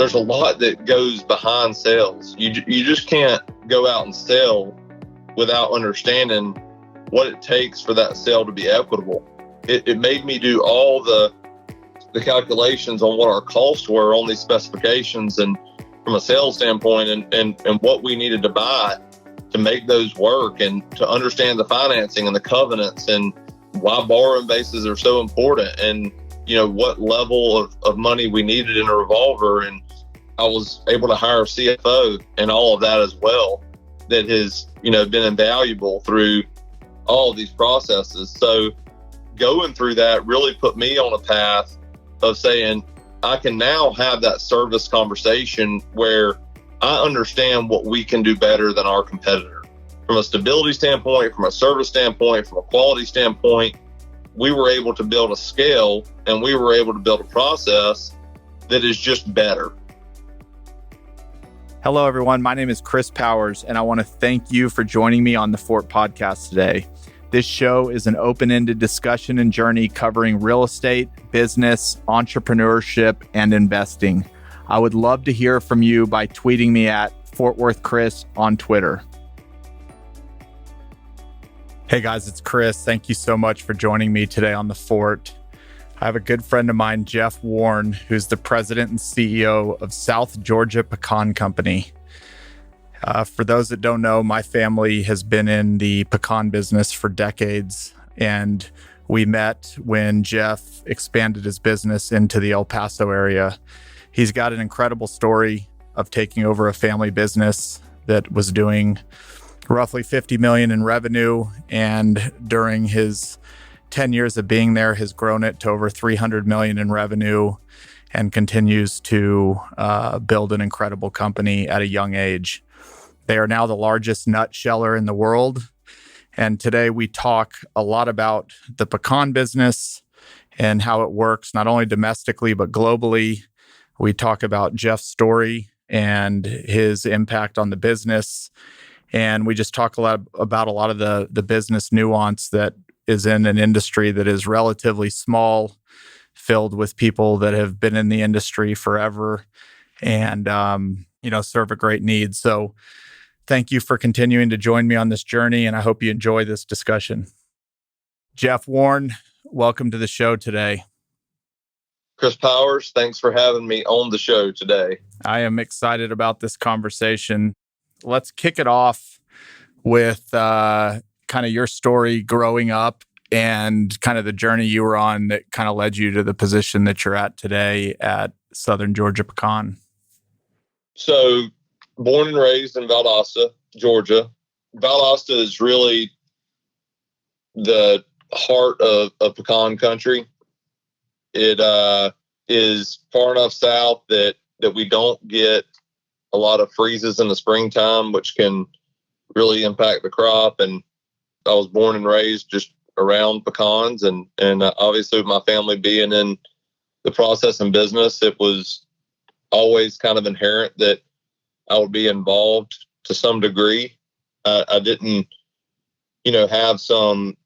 there's a lot that goes behind sales. You just can't go out and sell without understanding what it takes for that sale to be equitable. It made me do all the calculations on what our costs were on these specifications and from a sales standpoint and what we needed to buy to make those work and to understand the financing and the covenants and why borrowing bases are so important and, what level of money we needed in a revolver. And I was able to hire a CFO and all of that as well that has, been invaluable through all of these processes. So going through that really put me on a path of saying, I can now have that service conversation where I understand what we can do better than our competitor. From a stability standpoint, from a service standpoint, from a quality standpoint, we were able to build a scale and we were able to build a process that is just better. Hello, everyone. My name is Chris Powers, and I want to thank you for joining me on the Fort Podcast today. This show is an open-ended discussion and journey covering real estate, business, entrepreneurship, and investing. I would love to hear from you by tweeting me at Fort Worth Chris on Twitter. Hey guys, it's Chris. Thank you so much for joining me today on the Fort. I have a good friend of mine, Jeff Warren, who's the president and CEO of South Georgia Pecan Company. For those that don't know, my family has been in the pecan business for decades, and we met when Jeff expanded his business into the El Paso area. He's got an incredible story of taking over a family business that was doing roughly $50 million in revenue, and during his 10 years of being there has grown it to over $300 million in revenue and continues to build an incredible company at a young age. They are now the largest nut sheller in the world. And today we talk a lot about the pecan business and how it works, not only domestically, but globally. We talk about Jeff's story and his impact on the business. And we just talk about a lot of the business nuance that is in an industry that is relatively small, filled with people that have been in the industry forever and, serve a great need. So thank you for continuing to join me on this journey, and I hope you enjoy this discussion. Jeff Warren, welcome to the show today. Chris Powers, thanks for having me on the show today. I am excited about this conversation. Let's kick it off with kind of your story growing up and kind of the journey you were on that kind of led you to the position that you're at today at Southern Georgia Pecan. So, born and raised in Valdosta, Georgia. Valdosta is really the heart of pecan country. It is far enough south that we don't get a lot of freezes in the springtime, which can really impact the crop. And I was born and raised just around pecans, and obviously with my family being in the processing business, it was always kind of inherent that I would be involved to some degree. I didn't, have some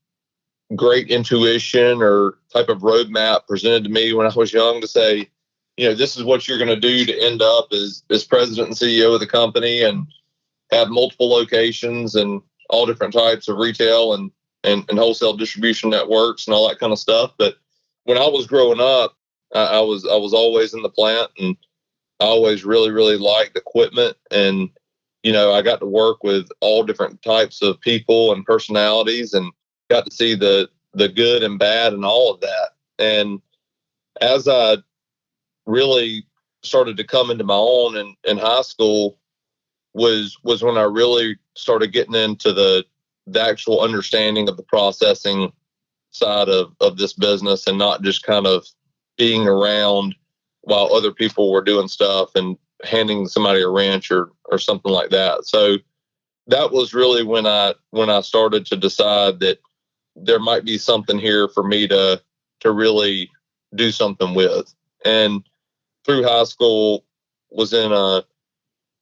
great intuition or type of roadmap presented to me when I was young to say, this is what you're going to do to end up as president and CEO of the company and have multiple locations and all different types of retail and wholesale distribution networks and all that kind of stuff. But when I was growing up, I was always in the plant, and I always really, really liked equipment. And, I got to work with all different types of people and personalities and got to see the good and bad and all of that. And as I really started to come into my own in high school was when I really started getting into the actual understanding of the processing side of this business, and not just kind of being around while other people were doing stuff and handing somebody a wrench or something like that. So that was really when I started to decide that there might be something here for me to really do something with. And through high school was in a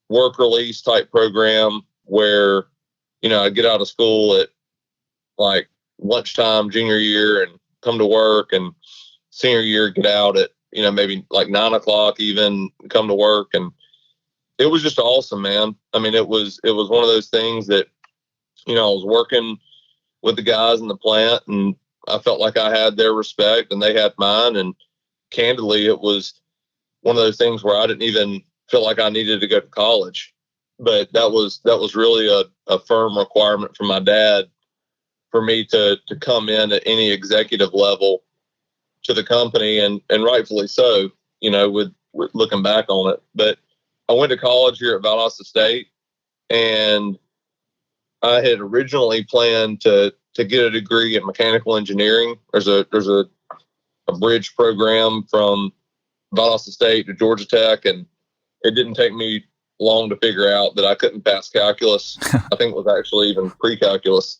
work release type program where, I'd get out of school at like lunchtime, junior year, and come to work, and senior year, get out at maybe like 9 o'clock even come to work. And it was just awesome, man. I mean, it was one of those things that, I was working with the guys in the plant, and I felt like I had their respect and they had mine. And candidly, it was one of those things where I didn't even feel like I needed to go to college. But that was really a firm requirement from my dad for me to come in at any executive level to the company, and rightfully so, with looking back on it. But I went to college here at Valdosta State, and I had originally planned to get a degree in mechanical engineering. There's a bridge program from Valdosta State to Georgia Tech, and it didn't take me long to figure out that I couldn't pass calculus. I think it was actually even pre-calculus,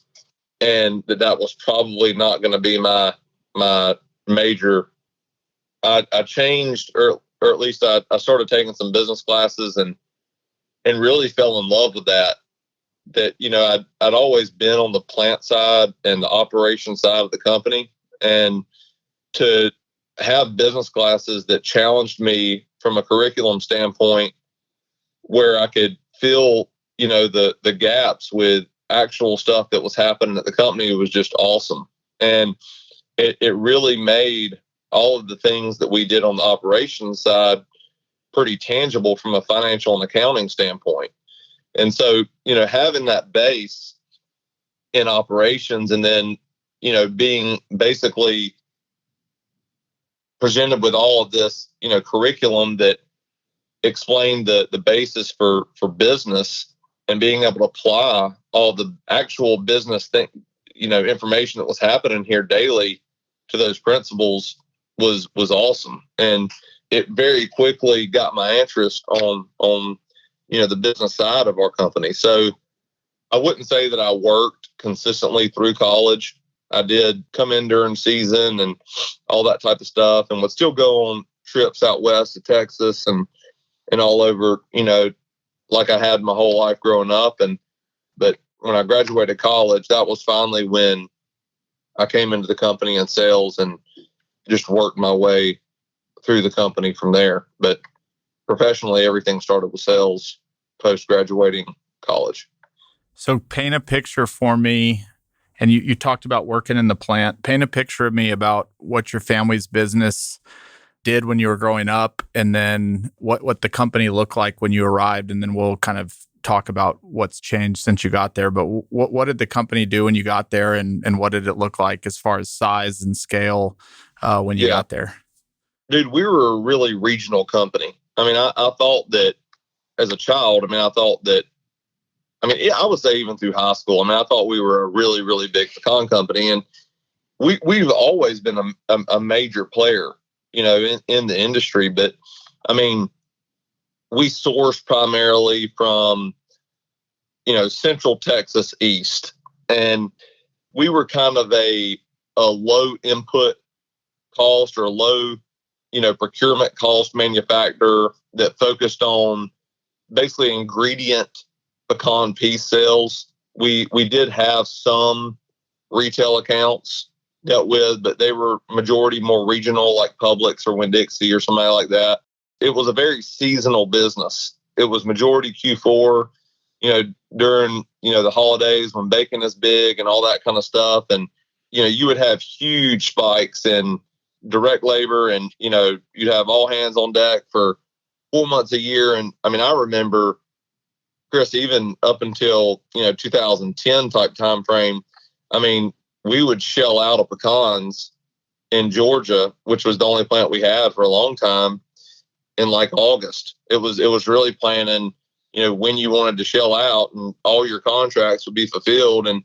and that was probably not going to be my major. I changed, or at least I started taking some business classes, and really fell in love with that. I'd always been on the plant side and the operation side of the company, and to have business classes that challenged me from a curriculum standpoint, where I could fill, the gaps with actual stuff that was happening at the company, was just awesome. And it really made all of the things that we did on the operations side pretty tangible from a financial and accounting standpoint. And so, having that base in operations, and then, being basically presented with all of this, curriculum that explained the basis for business, and being able to apply all the actual business information that was happening here daily to those principles was awesome. And it very quickly got my interest on the business side of our company. So I wouldn't say that I worked consistently through college. I did come in during season and all that type of stuff, and would still go on trips out west to Texas and all over, like I had my whole life growing up. But when I graduated college, that was finally when I came into the company in sales and just worked my way through the company from there. But professionally, everything started with sales post graduating college. So paint a picture for me. And you talked about working in the plant. Paint a picture of me about what your family's business did when you were growing up, and then what the company looked like when you arrived. And then we'll kind of talk about what's changed since you got there. But what did the company do when you got there, and what did it look like as far as size and scale when you got there? Dude, we were a really regional company. I mean, I thought that as a child, I would say even through high school, I thought we were a really, really big pecan company. And we've always been a major player, in the industry. But, we source primarily from, Central Texas East. And we were kind of a low input cost, or a low, procurement cost manufacturer that focused on basically ingredient pecan piece sales. We did have some retail accounts dealt with, but they were majority more regional, like Publix or Winn-Dixie or somebody like that. It was a very seasonal business. It was majority Q4, during, the holidays when bacon is big and all that kind of stuff. And, you would have huge spikes in direct labor, and, you'd have all hands on deck for 4 months a year. And I remember, Chris, even up until, 2010 type time frame, we would shell out of pecans in Georgia, which was the only plant we had for a long time, in like August. It was really planning, when you wanted to shell out, and all your contracts would be fulfilled, and,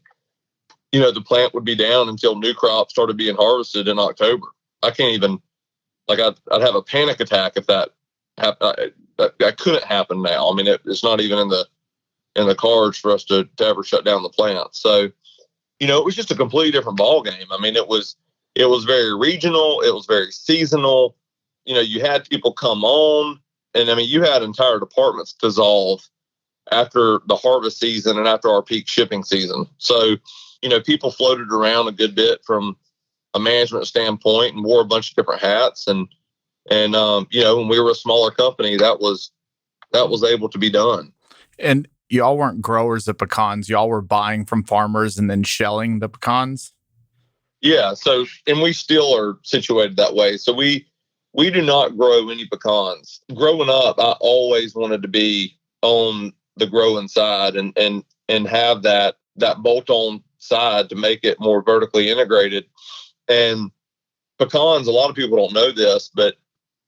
the plant would be down until new crops started being harvested in October. I can't even, I'd have a panic attack if that happened. That couldn't happen now. It's not even in the cards for us to ever shut down the plant. So, it was just a completely different ball game. It was very regional. It was very seasonal. You had people come on, and you had entire departments dissolve after the harvest season and after our peak shipping season. So, people floated around a good bit from a management standpoint and wore a bunch of different hats. And And, when we were a smaller company, that was able to be done. And y'all weren't growers of pecans. Y'all were buying from farmers and then shelling the pecans? Yeah. So, and we still are situated that way. So we do not grow any pecans. Growing up, I always wanted to be on the growing side and have that bolt-on side to make it more vertically integrated. And pecans, a lot of people don't know this, but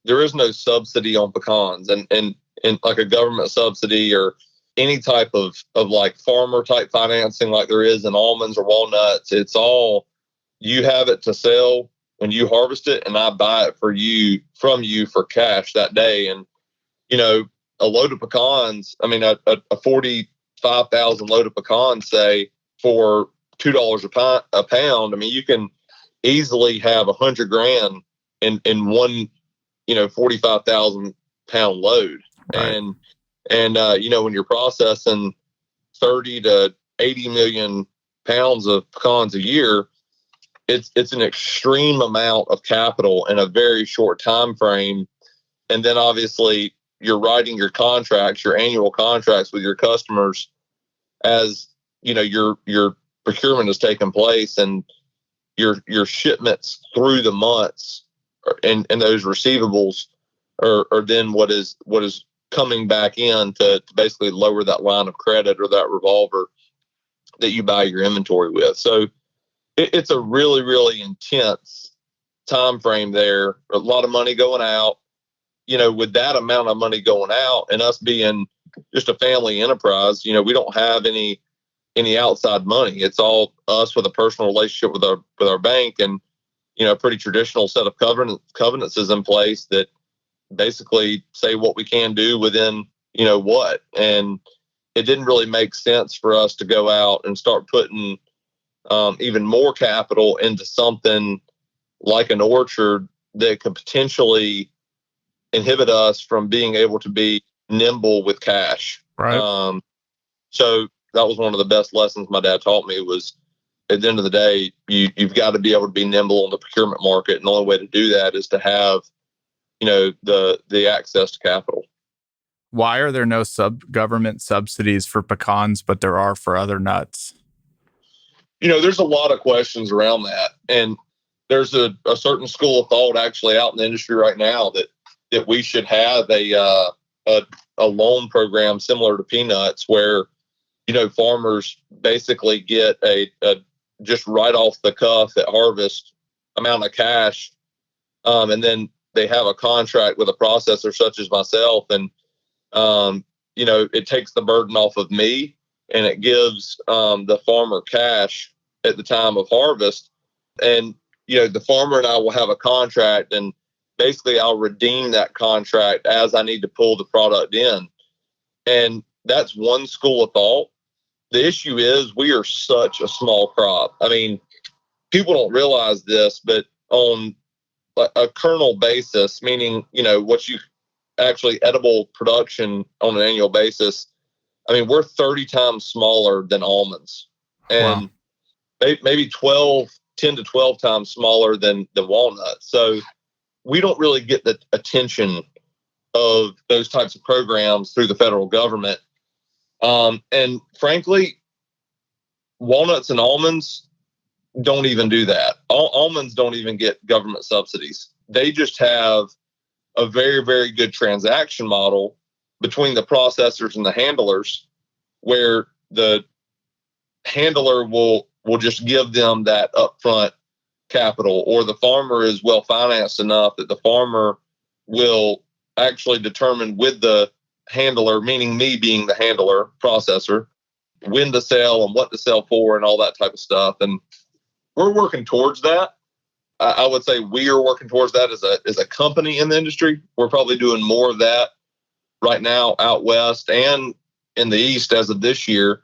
there is no subsidy on pecans and like a government subsidy or any type of like farmer type financing like there is in almonds or walnuts. It's all, you have it to sell when you harvest it, and I buy it from you for cash that day. And, a load of pecans, I mean, a 45,000 load of pecans, say, for $2 a pound. I mean, you can easily have 100 grand in one, 45,000 pound load. Right. And when you're processing 30 to 80 million pounds of pecans a year, it's an extreme amount of capital in a very short time frame. And then obviously you're writing your contracts, your annual contracts with your customers as, your procurement is taking place, and your shipments through the months and those receivables are then what is coming back in to basically lower that line of credit or that revolver that you buy your inventory with. So it's a really, really intense time frame there. A lot of money going out. With that amount of money going out and us being just a family enterprise, we don't have any outside money. It's all us with a personal relationship with our bank, and a pretty traditional set of covenants is in place that basically say what we can do within what. And it didn't really make sense for us to go out and start putting even more capital into something like an orchard that could potentially inhibit us from being able to be nimble with cash. Right. So that was one of the best lessons my dad taught me, was at the end of the day, you've got to be able to be nimble in the procurement market. And the only way to do that is to have, the access to capital. Why are there no government subsidies for pecans, but there are for other nuts? There's a lot of questions around that. And there's a certain school of thought actually out in the industry right now that we should have a loan program similar to peanuts, where, farmers basically get a just right off the cuff at harvest amount of cash. And then they have a contract with a processor such as myself. And, it takes the burden off of me, and it gives the farmer cash at the time of harvest. And, the farmer and I will have a contract, and basically I'll redeem that contract as I need to pull the product in. And that's one school of thought. The issue is we are such a small crop. I mean, people don't realize this, but on a kernel basis, meaning, what you actually edible production on an annual basis, I mean, we're 30 times smaller than almonds, and maybe 10 to 12 times smaller than walnuts. So we don't really get the attention of those types of programs through the federal government. And frankly, walnuts and almonds don't even do that. Almonds don't even get government subsidies. They just have a very, very good transaction model between the processors and the handlers, where the handler will just give them that upfront capital, or the farmer is well financed enough that the farmer will actually determine with the handler, meaning me being the handler, processor, when to sell and what to sell for and all that type of stuff. And we're working towards that. I would say we are working towards that as a company in the industry. We're probably doing more of that right now out west and in the east as of this year.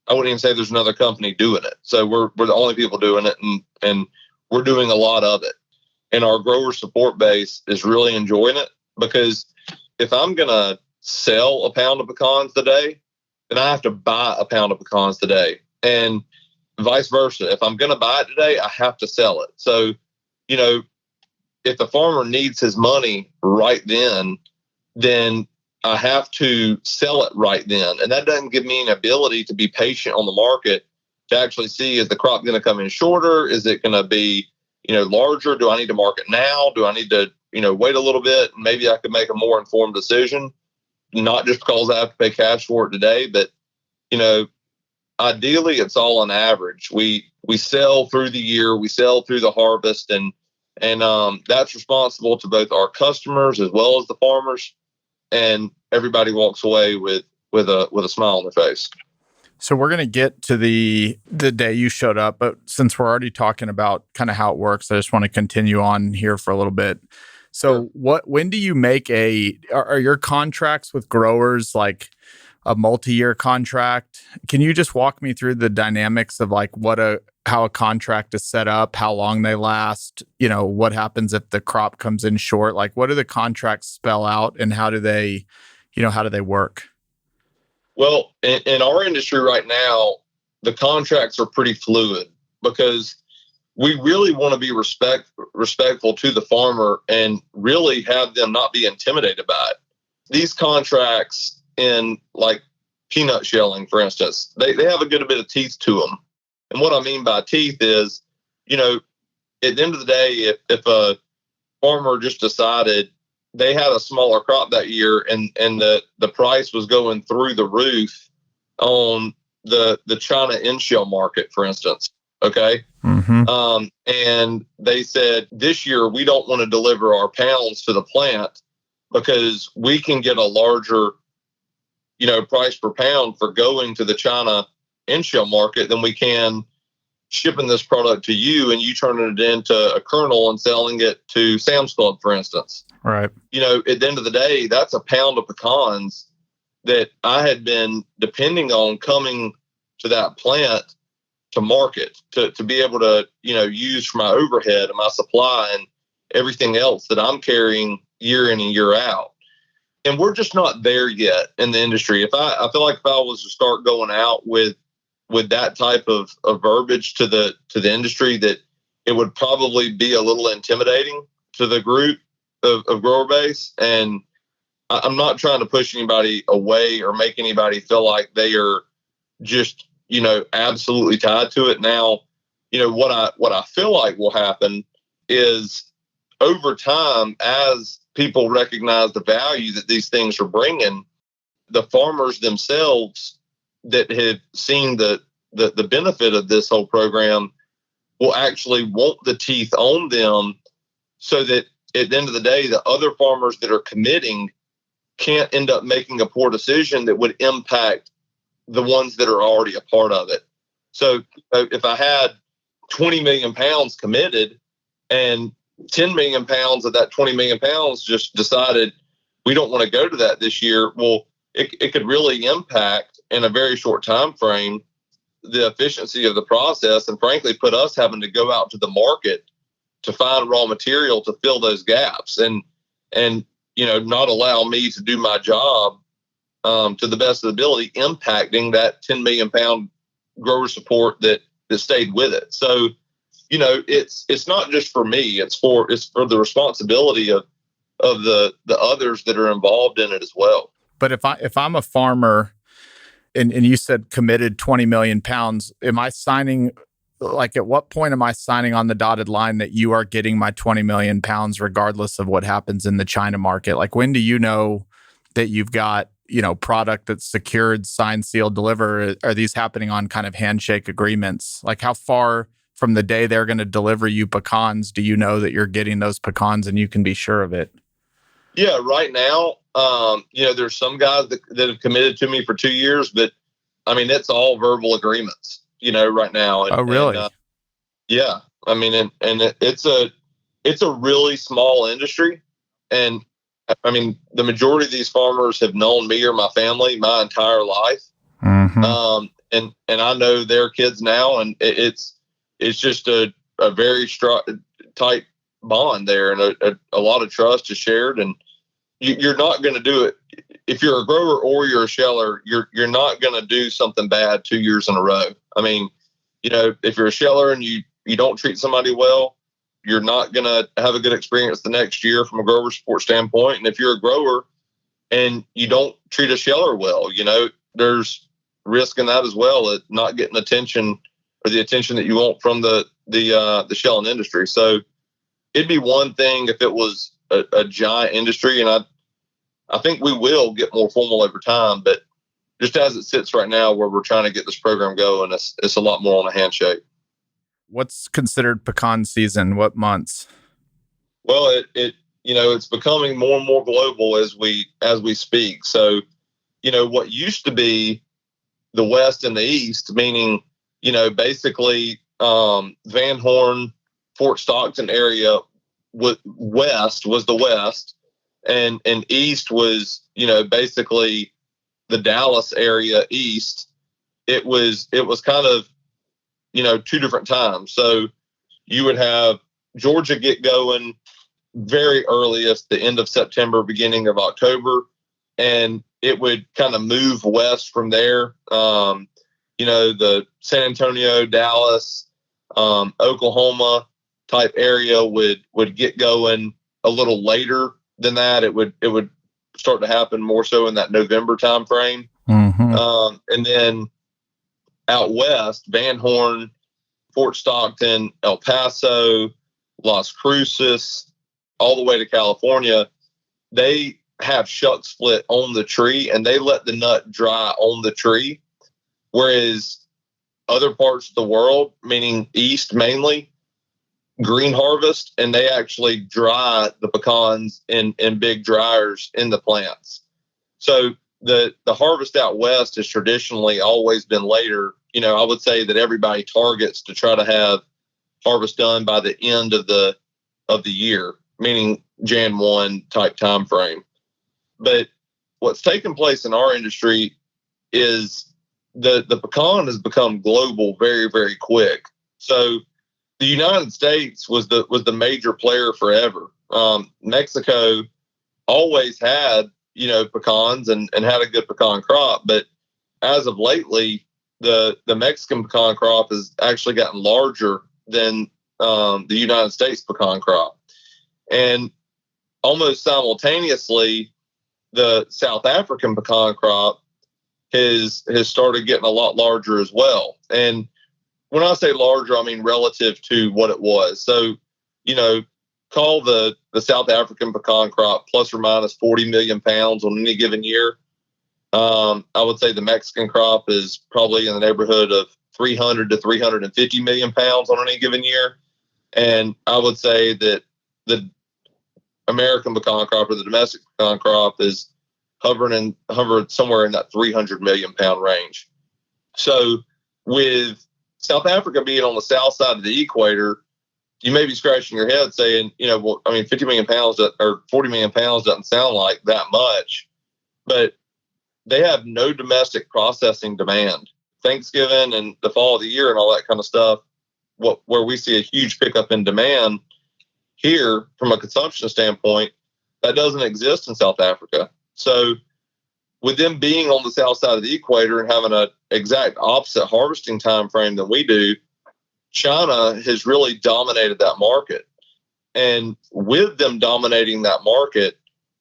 I wouldn't even say there's another company doing it. So we're the only people doing it, and we're doing a lot of it. And our grower support base is really enjoying it, because if I'm going to sell a pound of pecans today, then I have to buy a pound of pecans today. And vice versa. If I'm going to buy it today, I have to sell it. So, if the farmer needs his money right then I have to sell it right then. And that doesn't give me an ability to be patient on the market to actually see, is the crop going to come in shorter? Is it going to be, larger? Do I need to market now? Do I need to, wait a little bit? And maybe I could make a more informed decision, not just because I have to pay cash for it today, but, ideally it's all on average. We sell through the year, we sell through the harvest, and that's responsible to both our customers as well as the farmers. And everybody walks away with a smile on their face. So we're going to get to the day you showed up, but since we're already talking about kind of how it works, I just want to continue on here for a little bit. So when do you make are your contracts with growers like a multi-year contract? Can you just walk me through the dynamics of like how a contract is set up, how long they last, what happens if the crop comes in short? Like, what do the contracts spell out, and how do they work? Well, in our industry right now, the contracts are pretty fluid because we really want to be respectful to the farmer and really have them not be intimidated by it. These contracts in like peanut shelling, for instance, they have a good bit of teeth to them. And what I mean by teeth is, at the end of the day, if a farmer just decided they had a smaller crop that year and the price was going through the roof on the China in-shell market, for instance, okay? Mm-hmm. And they said, this year we don't want to deliver our pounds to the plant because we can get a larger, price per pound for going to the China in-shell market than we can shipping this product to you and you turning it into a kernel and selling it to Sam's Club, for instance. Right. At the end of the day, that's a pound of pecans that I had been depending on coming to that plant to market, to be able to, use for my overhead and my supply and everything else that I'm carrying year in and year out. And we're just not there yet in the industry. I feel like if I was to start going out with that type of verbiage to the industry, that it would probably be a little intimidating to the group of grower base. And I'm not trying to push anybody away or make anybody feel like they are just, absolutely tied to it. Now, what I feel like will happen is over time, as people recognize the value that these things are bringing, the farmers themselves that have seen the benefit of this whole program will actually want the teeth on them, so that at the end of the day, the other farmers that are committing can't end up making a poor decision that would impact the ones that are already a part of it. So if I had 20 million pounds committed and 10 million pounds of that 20 million pounds just decided we don't want to go to that this year, well, it could really impact in a very short time frame the efficiency of the process, and frankly put us having to go out to the market to find raw material to fill those gaps and not allow me to do my job to the best of the ability, impacting that 10 million pound grower support that stayed with it. So, it's not just for me, it's for the responsibility of the others that are involved in it as well. But if I'm a farmer and you said committed 20 million pounds, am I signing, like, at what point am I signing on the dotted line that you are getting my 20 million pounds regardless of what happens in the China market? Like, when do you know that you've got, product that's secured, signed, sealed, deliver? Are these happening on kind of handshake agreements? Like, how far from the day they're going to deliver you pecans do you know that you're getting those pecans and you can be sure of it? Yeah, right now, there's some guys that have committed to me for 2 years, but I mean, it's all verbal agreements, right now. Oh, really? Yeah. I mean, it's a really small industry. And I mean, the majority of these farmers have known me or my family my entire life. Mm-hmm. And I know their kids now, and it's just a very tight bond there, and a lot of trust is shared. And you're not going to do it if you're a grower or you're a sheller. You're not going to do something bad 2 years in a row. I mean, if you're a sheller and you don't treat somebody well, you're not going to have a good experience the next year from a grower support standpoint. And if you're a grower and you don't treat a sheller well, there's risk in that as well, at not getting attention or the attention that you want from the shelling industry. So it'd be one thing if it was a giant industry, and I think we will get more formal over time, but just as it sits right now, where we're trying to get this program going, it's a lot more on a handshake. What's considered pecan season? What months? Well, it's becoming more and more global as we speak. So, what used to be the West and the East, meaning, basically Van Horn, Fort Stockton area, west was the West, and East was, basically the Dallas area east. It was kind of, two different times. So you would have Georgia get going very earliest, the end of September, beginning of October, and it would kind of move west from there. The San Antonio, Dallas, Oklahoma type area would get going a little later than that. It would start to happen more so in that November time frame. Mm-hmm. And then out west, Van Horn, Fort Stockton, El Paso, Las Cruces, all the way to California, they have shuck split on the tree and they let the nut dry on the tree. Whereas other parts of the world, meaning East mainly, green harvest, and they actually dry the pecans in big dryers in the plants. So the harvest out west has traditionally always been later. I would say that everybody targets to try to have harvest done by the end of the year, meaning Jan 1 type time frame. But what's taken place in our industry is the pecan has become global very, very quick. So the United States was the major player forever. Mexico always had, pecans and had a good pecan crop. But as of lately, the Mexican pecan crop has actually gotten larger than the United States pecan crop. And almost simultaneously, the South African pecan crop has started getting a lot larger as well. And when I say larger, I mean relative to what it was. So, call the South African pecan crop plus or minus 40 million pounds on any given year. I would say the Mexican crop is probably in the neighborhood of 300 to 350 million pounds on any given year. And I would say that the American pecan crop or the domestic pecan crop is hovering somewhere in that 300 million pound range. So with South Africa being on the south side of the equator, you may be scratching your head saying, 50 million pounds or 40 million pounds doesn't sound like that much, but they have no domestic processing demand. Thanksgiving and the fall of the year and all that kind of stuff, where we see a huge pickup in demand here from a consumption standpoint, that doesn't exist in South Africa. So with them being on the south side of the equator and having an exact opposite harvesting time frame than we do, China has really dominated that market. And with them dominating that market,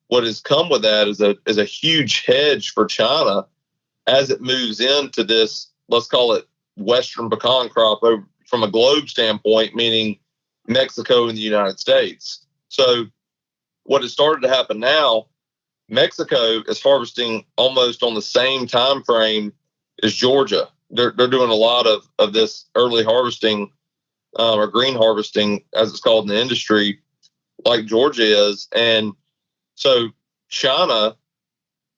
what has come with that is a huge hedge for China as it moves into this, let's call it Western pecan crop from a globe standpoint, meaning Mexico and the United States. So what has started to happen now, Mexico is harvesting almost on the same time frame as Georgia. They're doing a lot of this early harvesting or green harvesting, as it's called in the industry, like Georgia is. And so China,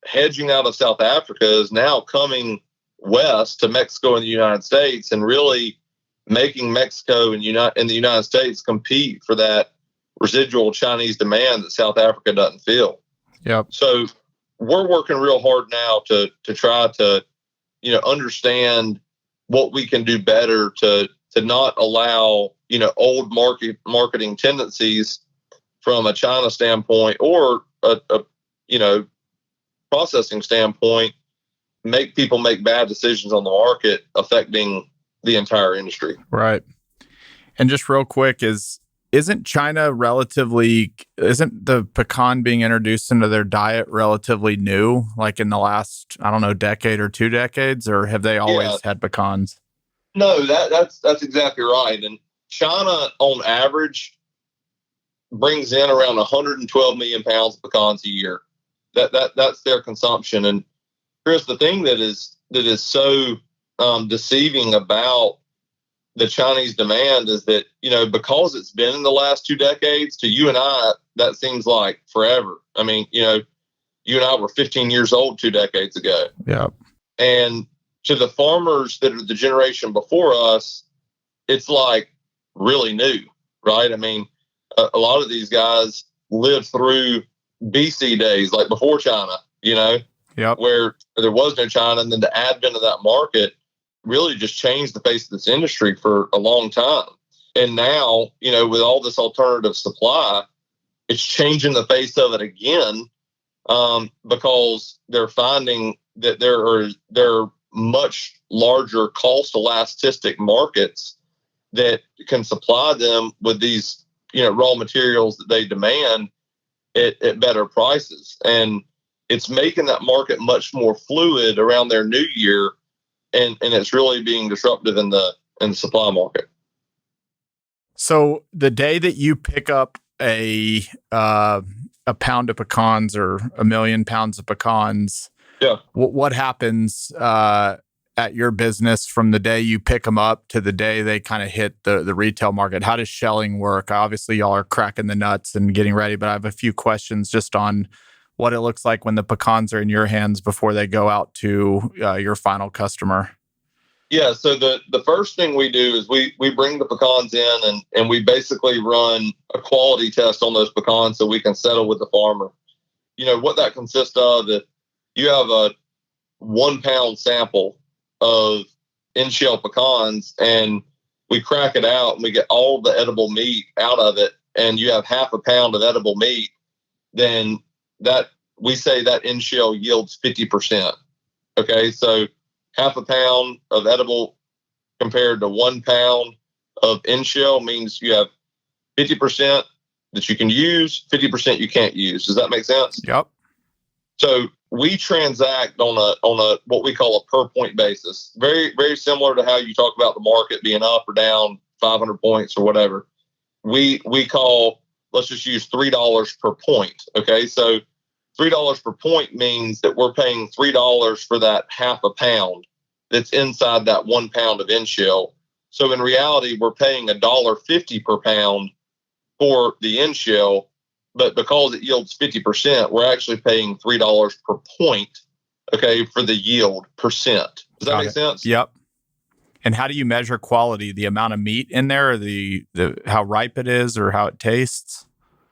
hedging out of South Africa, is now coming west to Mexico and the United States and really making Mexico and the United States compete for that residual Chinese demand that South Africa doesn't feel. Yep. So we're working real hard now to try to, understand what we can do better to not allow, old marketing tendencies from a China standpoint or a processing standpoint, make people make bad decisions on the market, affecting the entire industry. Right. And just real quick, is Isn't the pecan being introduced into their diet relatively new, like in the last, I don't know, decade or 2 decades, or have they always had pecans? No, that's exactly right. And China, on average, brings in around 112 million pounds of pecans a year. That's their consumption. And Chris, the thing that is so deceiving about the Chinese demand is that, because it's been in the last 2 decades, to you and I, that seems like forever. I mean, you and I were 15 years old 2 decades ago. Yeah. And to the farmers that are the generation before us, it's like really new, right? I mean, a lot of these guys lived through BC days, like before China, Yep. where there was no China. And then the advent of that market really just changed the face of this industry for a long time. And now, with all this alternative supply, it's changing the face of it again, because they're finding that there are much larger cost elastic markets that can supply them with these, raw materials that they demand at better prices. And it's making that market much more fluid around their new year. And it's really being disruptive in the supply market. So the day that you pick up a pound of pecans or 1,000,000 pounds of pecans, what happens at your business from the day you pick them up to the day they kind of hit the retail market? How does shelling work? Obviously, y'all are cracking the nuts and getting ready, but I have a few questions just on what it looks like when the pecans are in your hands before they go out to your final customer. Yeah, so the first thing we do is we bring the pecans in and we basically run a quality test on those pecans so we can settle with the farmer. What that consists of, that you have a 1 pound sample of in-shell pecans, and we crack it out and we get all the edible meat out of it, and you have half a pound of edible meat, then that we say that in-shell yields 50%. Okay, so half a pound of edible compared to 1 pound of in-shell means you have 50% that you can use, 50% you can't use. Does that make sense? Yep. So we transact on a what we call a per point basis. Very, very similar to how you talk about the market being up or down 500 points or whatever. We call, let's just use $3 per point. Okay, so $3 per point means that we're paying $3 for that half a pound that's inside that 1 pound of in-shell. So in reality, we're paying $1.50 per pound for the in-shell, but because it yields 50%, we're actually paying $3 per point, okay, for the yield percent. Does that make sense? Yep. And how do you measure quality? The amount of meat in there, or the how ripe it is, or how it tastes?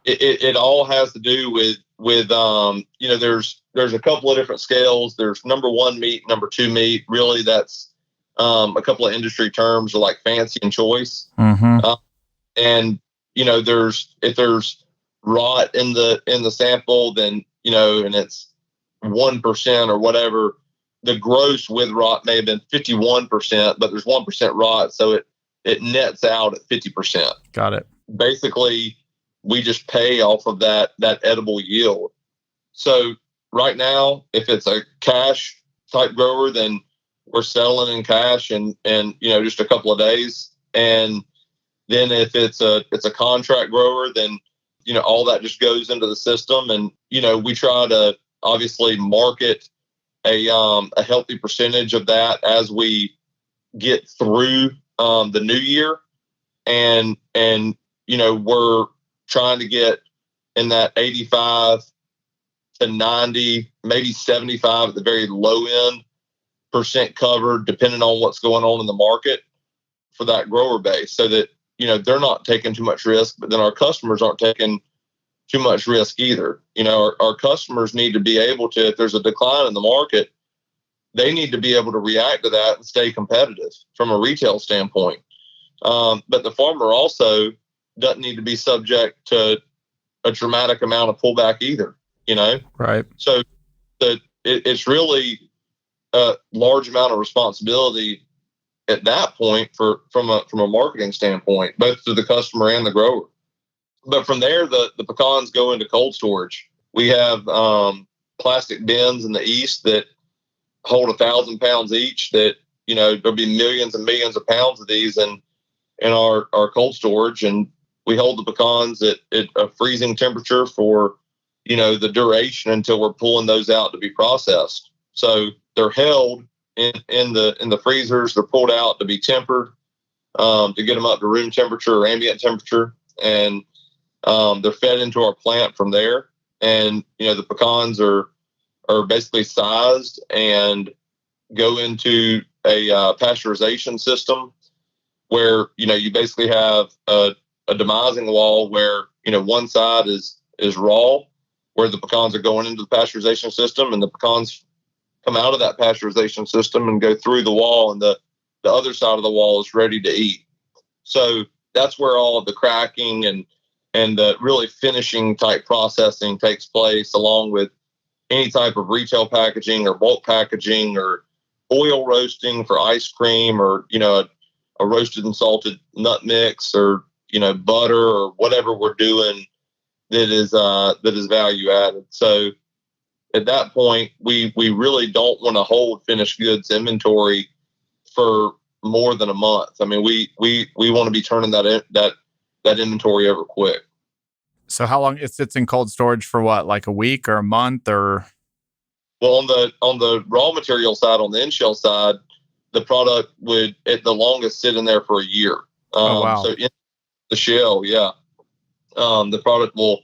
It all has to do with there's a couple of different scales. There's number 1 meat, number 2 meat. Really, that's a couple of industry terms like fancy and choice. Mm-hmm. And if there's rot in the sample, then and it's 1% or whatever. The gross with rot may have been 51%, but there's 1% rot, so it nets out at 50%. Got it. Basically, we just pay off of that edible yield. So right now, if it's a cash type grower, then we're selling in cash and just a couple of days. And then if it's a contract grower, then all that just goes into the system. And we try to obviously market a healthy percentage of that as we get through the new year, and we're trying to get in that 85 to 90, maybe 75 at the very low end percent covered, depending on what's going on in the market for that grower base, so that they're not taking too much risk, but then our customers aren't taking too much risk either. Our customers need to be able to, if there's a decline in the market, they need to be able to react to that and stay competitive from a retail standpoint. But the farmer also doesn't need to be subject to a dramatic amount of pullback either, Right. So it's really a large amount of responsibility at that point from a marketing standpoint, both to the customer and the grower. But from there, the pecans go into cold storage. We have plastic bins in the east that hold 1,000 pounds each. That there'll be millions and millions of pounds of these in our cold storage, and we hold the pecans at a freezing temperature for the duration until we're pulling those out to be processed. So they're held in the freezers. They're pulled out to be tempered, to get them up to room temperature or ambient temperature, and they're fed into our plant from there. And the pecans are basically sized and go into a pasteurization system where you basically have a demising wall where one side is raw, where the pecans are going into the pasteurization system, and the pecans come out of that pasteurization system and go through the wall, and the other side of the wall is ready to eat. So that's where all of the cracking and the really finishing type processing takes place, along with any type of retail packaging or bulk packaging or oil roasting for ice cream, or a roasted and salted nut mix, or butter, or whatever we're doing that is value added. So at that point, we really don't want to hold finished goods inventory for more than a month. I mean, we want to be turning that inventory over quick. So how long it sits in cold storage for? What, like a week or a month? Or well, on the raw material side, on the in-shell side, the product would at the longest sit in there for a year. Wow. So in the shell, yeah, the product will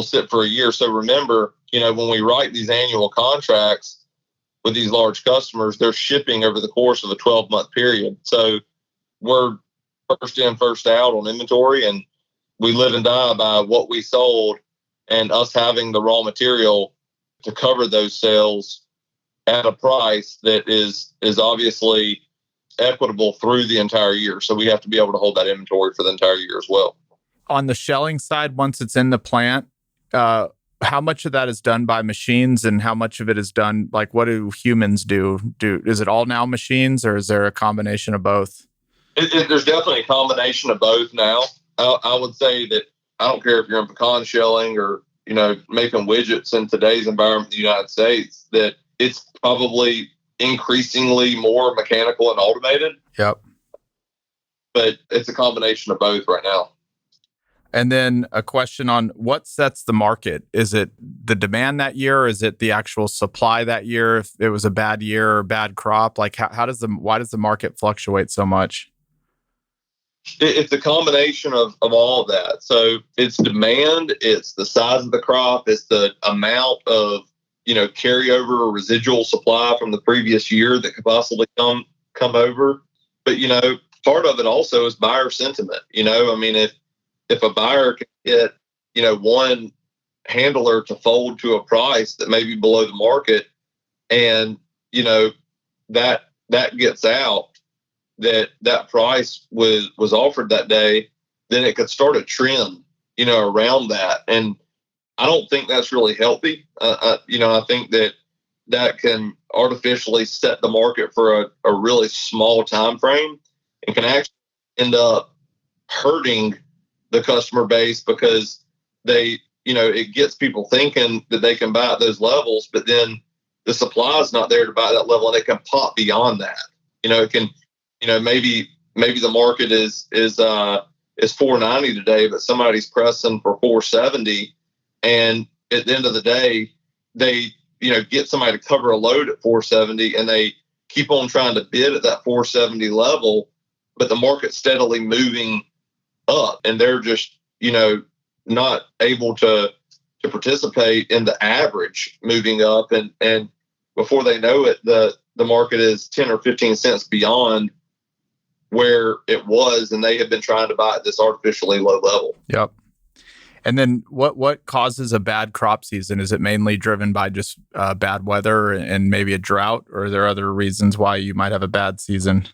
sit for a year. So remember, when we write these annual contracts with these large customers, they're shipping over the course of a 12-month period. So we're first in, first out on inventory, and we live and die by what we sold, and us having the raw material to cover those sales at a price that is obviously equitable through the entire year. So we have to be able to hold that inventory for the entire year as well. On the shelling side, once it's in the plant, how much of that is done by machines, and how much of it is done, like, what do humans do? Is it all now machines, or is there a combination of both? There's definitely a combination of both now. I would say that I don't care if you're in pecan shelling or making widgets in today's environment in the United States, that it's probably increasingly more mechanical and automated. Yep. But it's a combination of both right now. And then a question on what sets the market. Is it the demand that year, or is it the actual supply that year? If it was a bad year or bad crop, like why does the market fluctuate so much? It's a combination of all of that. So it's demand, it's the size of the crop, it's the amount of carryover or residual supply from the previous year that could possibly come over. But part of it also is buyer sentiment. I mean, if a buyer can get one handler to fold to a price that may be below the market, and that gets out, that price was offered that day, then it could start a trend around that. And I don't think that's really healthy. I think that can artificially set the market for a really small time frame, and can actually end up hurting the customer base, because it gets people thinking that they can buy at those levels, but then the supply is not there to buy that level, and it can pop beyond that. It can, maybe the market is $4.90 today, but somebody's pressing for $4.70, and at the end of the day, they get somebody to cover a load at $4.70, and they keep on trying to bid at that $4.70 level, but the market's steadily moving up, and they're just not able to participate in the average moving up, and before they know it, the market is 10 or 15 cents beyond where it was, and they have been trying to buy at this artificially low level. Yep. And then what causes a bad crop season? Is it mainly driven by just bad weather and maybe a drought, or are there other reasons why you might have a bad season?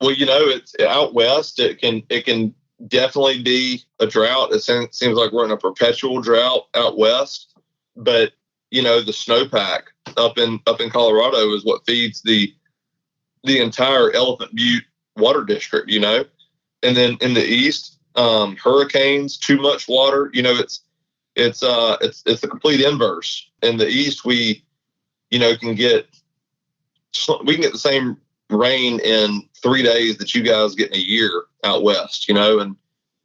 Well, it's out west. It can definitely be a drought. It seems like we're in a perpetual drought out west. But the snowpack up in Colorado is what feeds the entire Elephant Butte water district. And then in the east, hurricanes, too much water. It's the complete inverse. In the East, can get the same rain in 3 days that you guys get in a year out West, and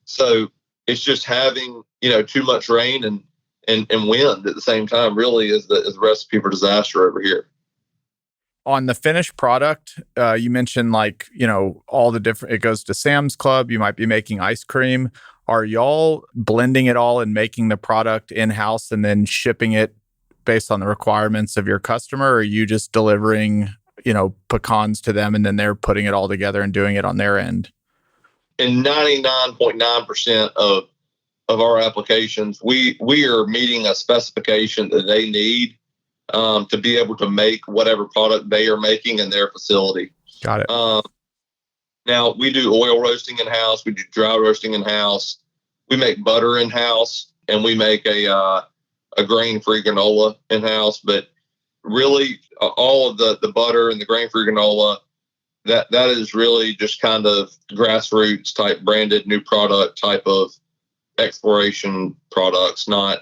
so it's just having, too much rain and wind at the same time really is the recipe for disaster over here. On the finished product, you mentioned all the different, it goes to Sam's Club. You might be making ice cream. Are y'all blending it all and making the product in-house and then shipping it based on the requirements of your customer? Or are you just delivering, pecans to them and then they're putting it all together and doing it on their end? In 99.9% of our applications, we are meeting a specification that they need to be able to make whatever product they are making in their facility. Got it. Now, we do oil roasting in-house. We do dry roasting in-house. We make butter in-house, and we make a grain-free granola in-house. But really, all of the butter and the grain-free granola, that is really just kind of grassroots type branded new product type of exploration products, not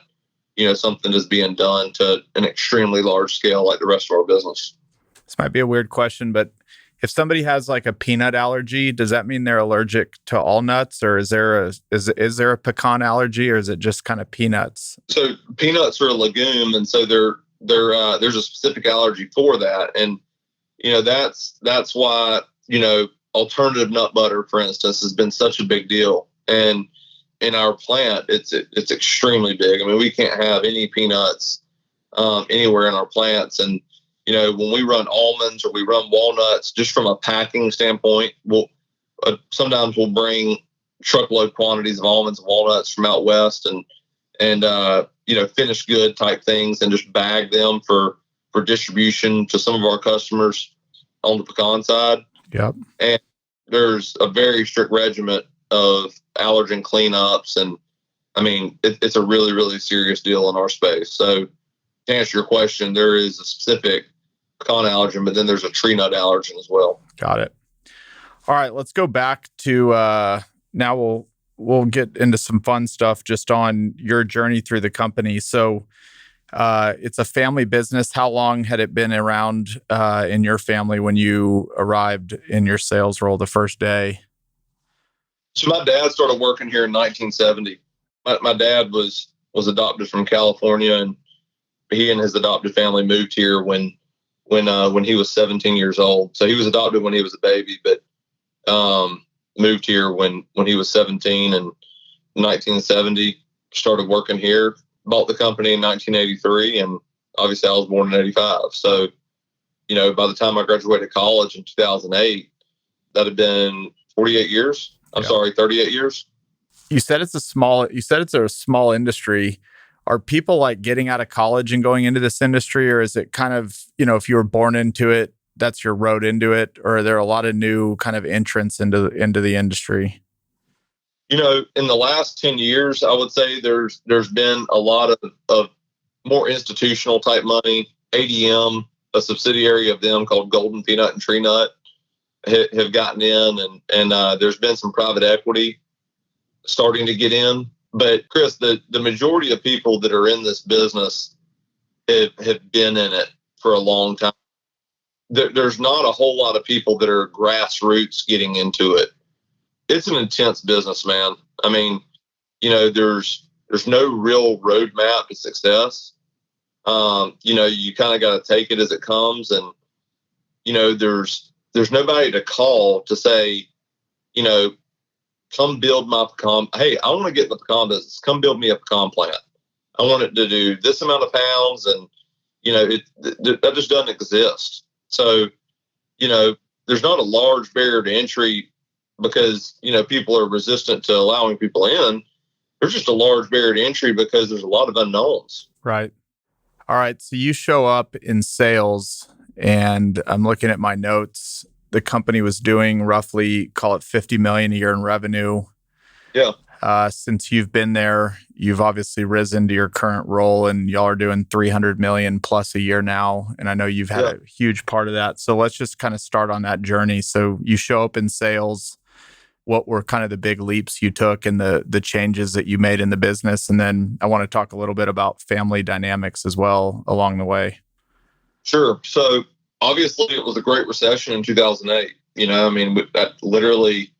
something that's being done to an extremely large scale like the rest of our business. This might be a weird question, but if somebody has like a peanut allergy, does that mean they're allergic to all nuts, or is there a pecan allergy, or is it just kind of peanuts? So peanuts are a legume, and so there's a specific allergy for that, and that's why alternative nut butter, for instance, has been such a big deal. And in our plant, it's extremely big. I mean, we can't have any peanuts anywhere in our plants. And when we run almonds or we run walnuts, just from a packing standpoint, sometimes we'll bring truckload quantities of almonds and walnuts from out west and finished good type things and just bag them for distribution to some of our customers on the pecan side. Yep. And there's a very strict regimen of allergen cleanups. And I mean, it's a really, really serious deal in our space. So to answer your question, there is a specific pecan allergen, but then there's a tree nut allergen as well. Got it. All right, let's go back to now we'll get into some fun stuff just on your journey through the company. So it's a family business. How long had it been around in your family when you arrived in your sales role the first day? So my dad started working here in 1970. My dad was adopted from California, and he and his adopted family moved here when he was 17 years old. So he was adopted when he was a baby, but moved here when he was 17 in 1970. Started working here, bought the company in 1983, and obviously I was born in 85. So, by the time I graduated college in 2008, that had been 48 years. 38 years. You said it's a small industry. Are people like getting out of college and going into this industry, or is it kind of, if you were born into it, that's your road into it, or are there a lot of new kind of entrants into the industry? In the last 10 years, I would say there's been a lot of more institutional type money. ADM, a subsidiary of them called Golden Peanut and Tree Nut, have gotten in, and there's been some private equity starting to get in. But Chris, the majority of people that are in this business have been in it for a long time. There's not a whole lot of people that are grassroots getting into it. It's an intense business, man. I mean, there's no real roadmap to success. You kind of got to take it as it comes, and there's nobody to call to say, come build my pecan. Hey, I want to get in the pecan business. Come build me a pecan plant. I want it to do this amount of pounds, and that just doesn't exist. So, there's not a large barrier to entry because people are resistant to allowing people in. There's just a large barrier to entry because there's a lot of unknowns. Right. All right. So you show up in sales, and I'm looking at my notes. The company was doing roughly, call it 50 million a year in revenue. Yeah. Since you've been there, you've obviously risen to your current role, and y'all are doing 300 million plus a year now. And I know you've had a huge part of that. So let's just kind of start on that journey. So you show up in sales. what were kind of the big leaps you took and the changes that you made in the business. And then I want to talk a little bit about family dynamics as well along the way. Sure. So obviously it was a great recession in 2008. I literally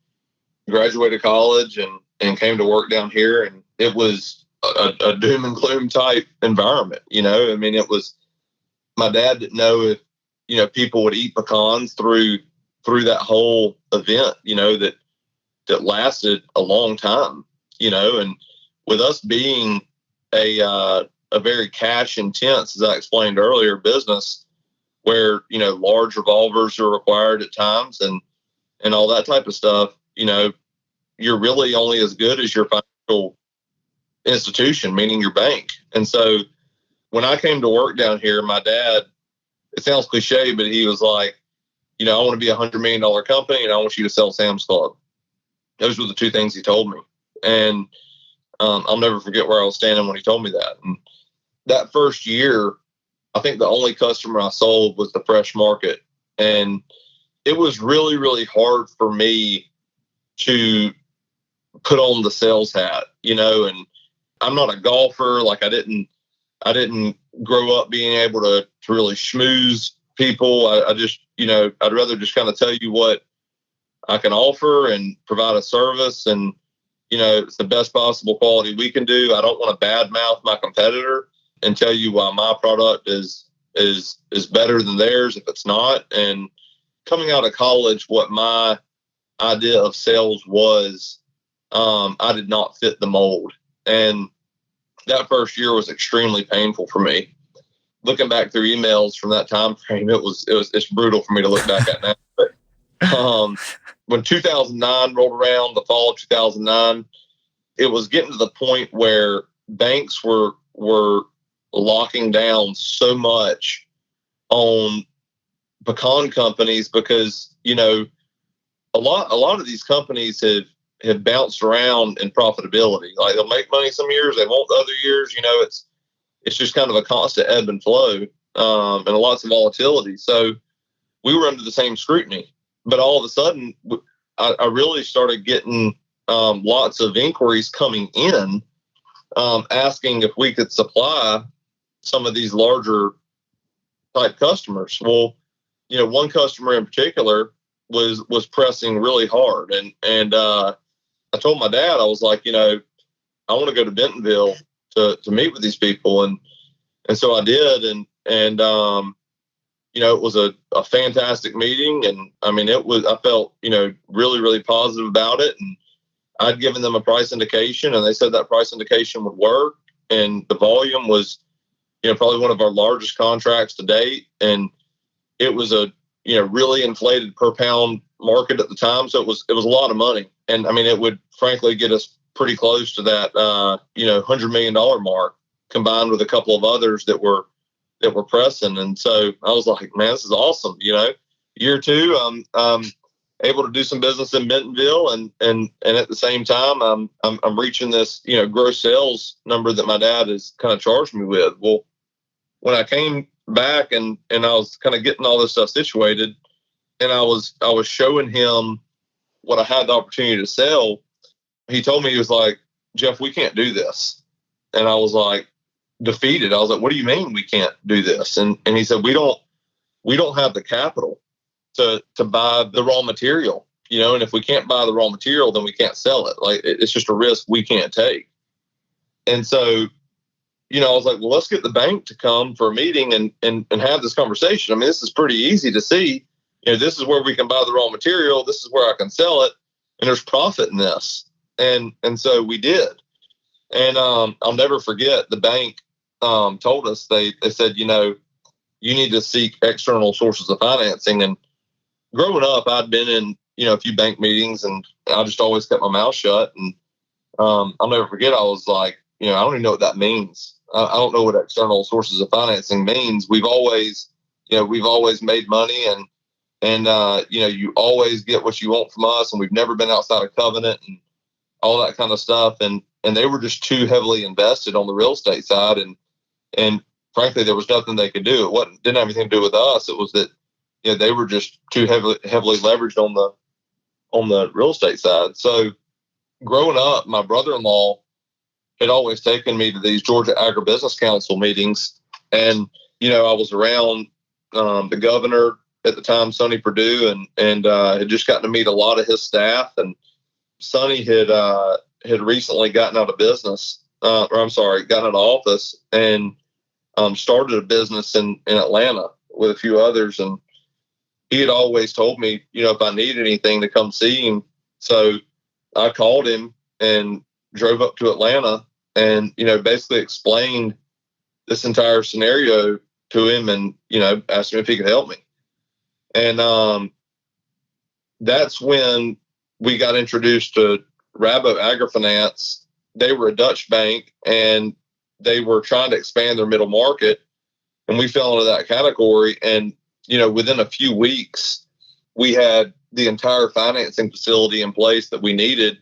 graduated college and came to work down here, and it was a doom and gloom type environment. It was, my dad didn't know if, people would eat pecans through that whole event, that lasted a long time, and with us being a very cash intense, as I explained earlier, business where, large revolvers are required at times and all that type of stuff, you're really only as good as your financial institution, meaning your bank. And so when I came to work down here, my dad, it sounds cliche, but he was like, I want to be $100 million company and I want you to sell Sam's Club. Those were the two things he told me. And I'll never forget where I was standing when he told me that. And that first year, I think the only customer I sold was the fresh market. And it was really, really hard for me to put on the sales hat, and I'm not a golfer. Like I didn't grow up being able to really schmooze people. I just, I'd rather just kind of tell you what I can offer and provide a service, and, it's the best possible quality we can do. I don't want to badmouth my competitor and tell you why my product is better than theirs if it's not. And coming out of college, what my idea of sales was, I did not fit the mold. And that first year was extremely painful for me. Looking back through emails from that time frame, it's brutal for me to look back at now. But when 2009 rolled around, the fall of 2009, it was getting to the point where banks were locking down so much on pecan companies because, a lot of these companies have bounced around in profitability. Like they'll make money some years, they won't other years. It's just kind of a constant ebb and flow, and lots of volatility. So we were under the same scrutiny, but all of a sudden, I really started getting lots of inquiries coming in, asking if we could supply some of these larger type customers. Well, one customer in particular was pressing really hard, and I told my dad, I was like, I want to go to Bentonville to meet with these people, and so I did, and it was a fantastic meeting, and I felt really, really positive about it, and I'd given them a price indication, and they said that price indication would work, and the volume was probably one of our largest contracts to date, and it was a really inflated per pound market at the time, so it was a lot of money, and it would frankly get us pretty close to that $100 million mark, combined with a couple of others that were pressing. And so I was like, man, this is awesome. Year two, I'm able to do some business in Bentonville, and at the same time, I'm reaching this gross sales number that my dad has kind of charged me with. Well, when I came back and I was kind of getting all this stuff situated, and I was showing him what I had the opportunity to sell, he told me, he was like, Jeff, we can't do this. And I was like, defeated. I was like, what do you mean we can't do this? And he said, we don't have the capital to buy the raw material, and if we can't buy the raw material, then we can't sell it. Like, it's just a risk we can't take. And so, I was like, well, let's get the bank to come for a meeting and have this conversation. This is pretty easy to see. This is where we can buy the raw material. This is where I can sell it. And there's profit in this. And so we did. And I'll never forget, the bank told us, they said, you need to seek external sources of financing. And growing up, I'd been in, a few bank meetings, and I just always kept my mouth shut. And I'll never forget, I was like, I don't even know what that means. I don't know what external sources of financing means. We've always made money, and you always get what you want from us, and we've never been outside of covenant and all that kind of stuff. And they were just too heavily invested on the real estate side, and frankly, there was nothing they could do. Didn't have anything to do with us. It was that they were just too heavily leveraged on on the real estate side. So growing up, my brother-in-law had always taken me to these Georgia Agribusiness Council meetings. And, I was around the governor at the time, Sonny Perdue, and had just gotten to meet a lot of his staff. And Sonny had recently gotten out of gotten out of office and started a business in Atlanta with a few others. And he had always told me, if I needed anything to come see him. So I called him and drove up to Atlanta and, basically explained this entire scenario to him and, asked him if he could help me. And that's when we got introduced to Rabo Agrifinance. They were a Dutch bank and they were trying to expand their middle market. And we fell into that category. And, within a few weeks, we had the entire financing facility in place that we needed.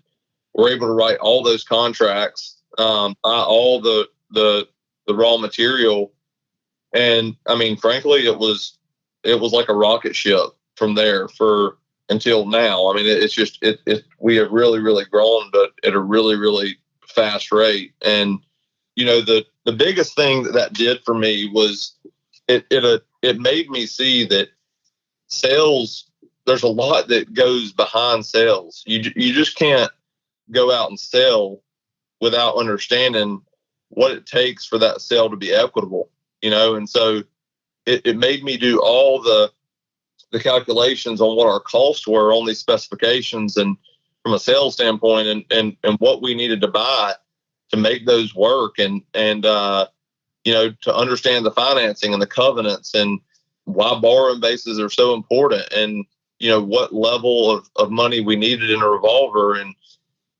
We're able to write all those contracts, buy all the raw material. And I mean, frankly, it was like a rocket ship from there until now. I mean, it's just, we have really, really grown, but at a really, really fast rate. And, the biggest thing that did for me was it made me see that sales, there's a lot that goes behind sales. You just can't go out and sell without understanding what it takes for that sale to be equitable, and so it made me do all the calculations on what our costs were on these specifications and from a sales standpoint and what we needed to buy to make those work and to understand the financing and the covenants and why borrowing bases are so important and, what level of money we needed in a revolver. And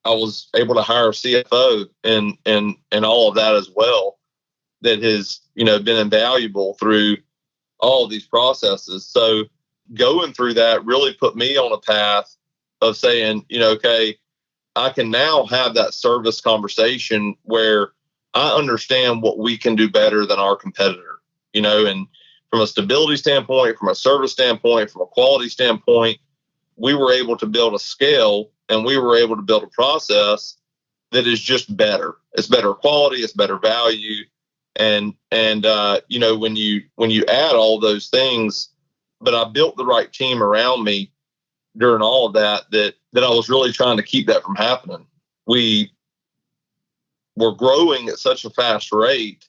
I was able to hire a CFO and all of that as well that has, been invaluable through all of these processes. So going through that really put me on a path of saying, okay, I can now have that service conversation where I understand what we can do better than our competitor, and from a stability standpoint, from a service standpoint, from a quality standpoint, we were able to build a scale and we were able to build a process that is just better. It's better quality, it's better value. And when you add all those things, but I built the right team around me during all of that I was really trying to keep that from happening. We were growing at such a fast rate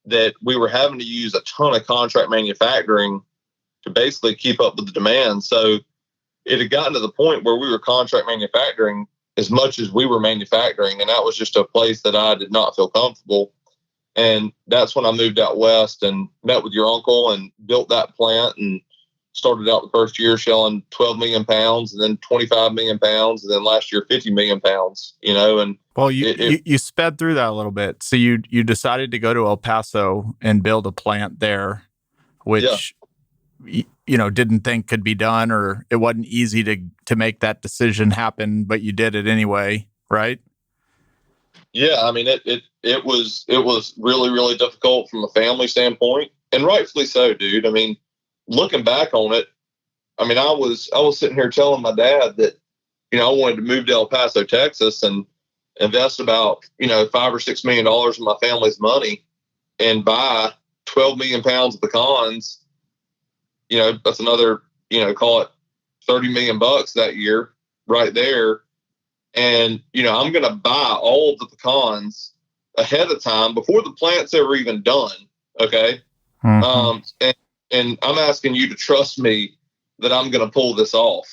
that we were having to use a ton of contract manufacturing to basically keep up with the demand. So it had gotten to the point where we were contract manufacturing as much as we were manufacturing. And that was just a place that I did not feel comfortable. And that's when I moved out west and met with your uncle and built that plant and started out the first year selling 12 million pounds and then 25 million pounds. And then last year, 50 million pounds, and well, you sped through that a little bit. So you decided to go to El Paso and build a plant there, which, didn't think could be done, or it wasn't easy to make that decision happen, but you did it anyway. Right. Yeah. I mean, it was really, really difficult from a family standpoint and rightfully so, dude. I mean, looking back on it, I mean, I was sitting here telling my dad that, I wanted to move to El Paso, Texas and invest about, $5 or $6 million of my family's money and buy 12 million pounds of pecans. That's another, call it 30 million bucks that year right there. And, I'm going to buy all of the pecans ahead of time before the plant's ever even done. Okay. Mm-hmm. And I'm asking you to trust me that I'm going to pull this off.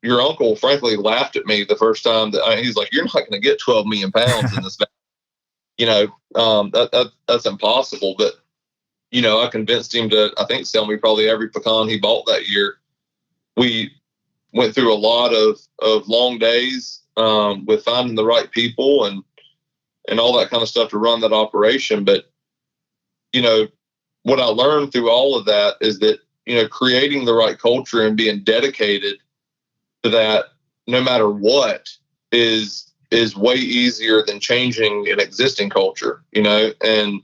Your uncle, frankly, laughed at me the first time he's like, you're not going to get 12 million pounds in this. That's impossible. But, I convinced him to, I think, sell me probably every pecan he bought that year. We went through a lot of long days with finding the right people and all that kind of stuff to run that operation. But, what I learned through all of that is that, creating the right culture and being dedicated to that, no matter what, is way easier than changing an existing culture, and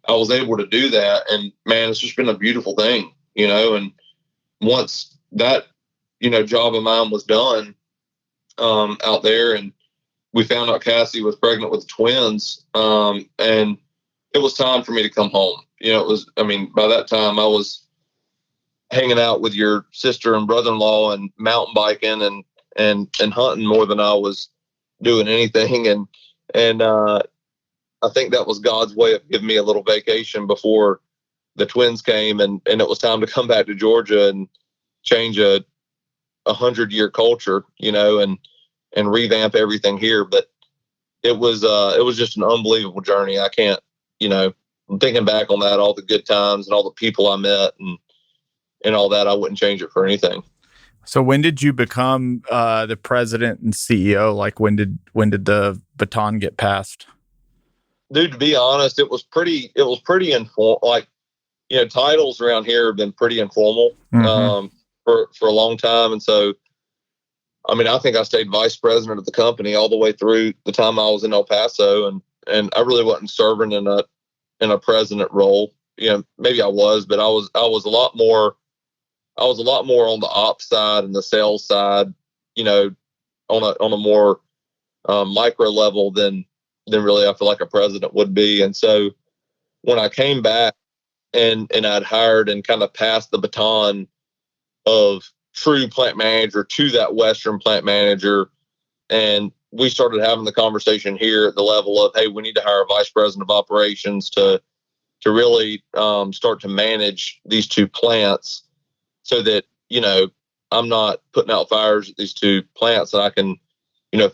I was able to do that. And man, it's just been a beautiful thing, and once that, job of mine was done, out there, and we found out Cassie was pregnant with twins. And it was time for me to come home. By that time I was hanging out with your sister and brother-in-law and mountain biking and hunting more than I was doing anything. And I think that was God's way of giving me a little vacation before the twins came, and it was time to come back to Georgia and change a 100-year culture, and revamp everything here. But it was just an unbelievable journey. I can't, thinking back on that, all the good times and all the people I met and all that, I wouldn't change it for anything. So when did you become the president and CEO? Like when did the baton get passed? Dude, to be honest, it was pretty informal. Like, titles around here have been pretty informal for a long time. And so, I think I stayed vice president of the company all the way through the time I was in El Paso, and I really wasn't serving in a president role. Maybe I was, but I was a lot more on the ops side and the sales side, on a more micro level than really I feel like a president would be. And so when I came back and I'd hired and kind of passed the baton of true plant manager to that Western plant manager, and we started having the conversation here at the level of, hey, we need to hire a vice president of operations to really start to manage these two plants so that, I'm not putting out fires at these two plants, and I can,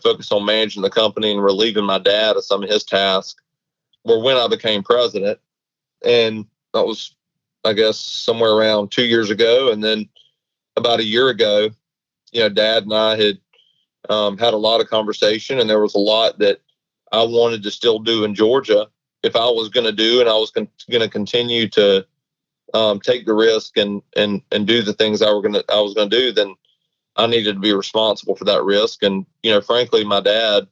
focus on managing the company and relieving my dad of some of his tasks. Where when I became president, and that was, I guess, somewhere around 2 years ago. And then about a year ago, Dad and I had had a lot of conversation, and there was a lot that I wanted to still do in Georgia if I was going to do, and I was going to continue to take the risk and do the things I was going to do. Then I needed to be responsible for that risk. And, frankly, my dad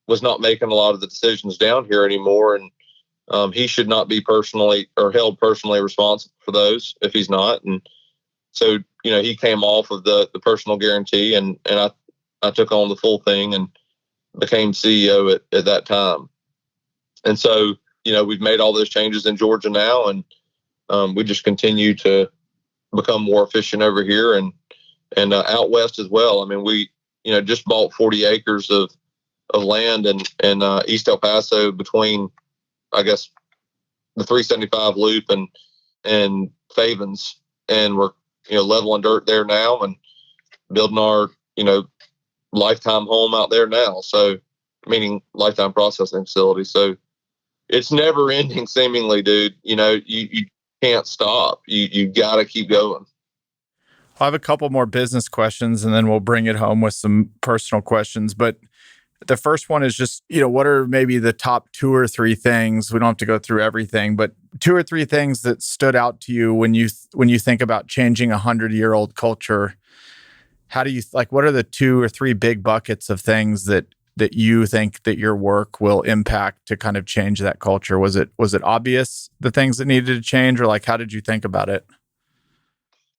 was not making a lot of the decisions down here anymore. And he should not be personally or held personally responsible for those if he's not. And so, he came off of the personal guarantee, and I took on the full thing and became CEO at that time. And so, we've made all those changes in Georgia now, and we just continue to become more efficient over here and out west as well. We, just bought 40 acres of land in East El Paso between, I guess, the 375 loop and Favens, and we're, leveling dirt there now and building our, lifetime home out there now. So, meaning lifetime processing facility. So it's never ending seemingly, dude. You can't stop. You got to keep going. I have a couple more business questions, and then we'll bring it home with some personal questions. But the first one is just, what are maybe the top 2 or 3 things? We don't have to go through everything, but 2 or 3 things that stood out to you when you think about changing a 100-year-old culture. How do you what are the 2 or 3 big buckets of things that you think that your work will impact to kind of change that culture? Was it obvious, the things that needed to change, or how did you think about it?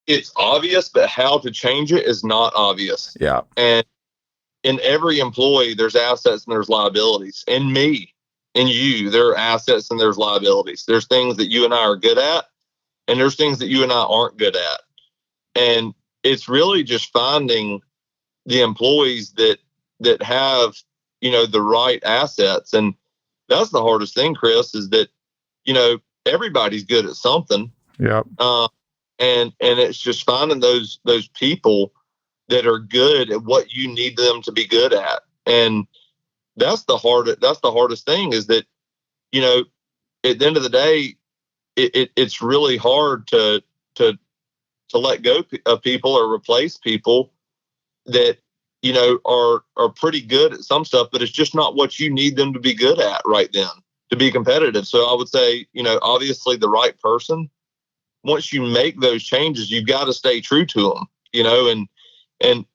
It's obvious, but how to change it is not obvious. Yeah. And in every employee, there's assets and there's liabilities. In me, in you, there are assets and there's liabilities. There's things that you and I are good at, and there's things that you and I aren't good at. And it's really just finding the employees that have, the right assets. And that's the hardest thing, Chris, is that, everybody's good at something. Yeah. And it's just finding those people that are good at what you need them to be good at. And that's the hardest thing, is that, at the end of the day, it's really hard to let go of people or replace people that, are pretty good at some stuff, but it's just not what you need them to be good at right then to be competitive. So I would say, obviously the right person, once you make those changes, you've got to stay true to them, and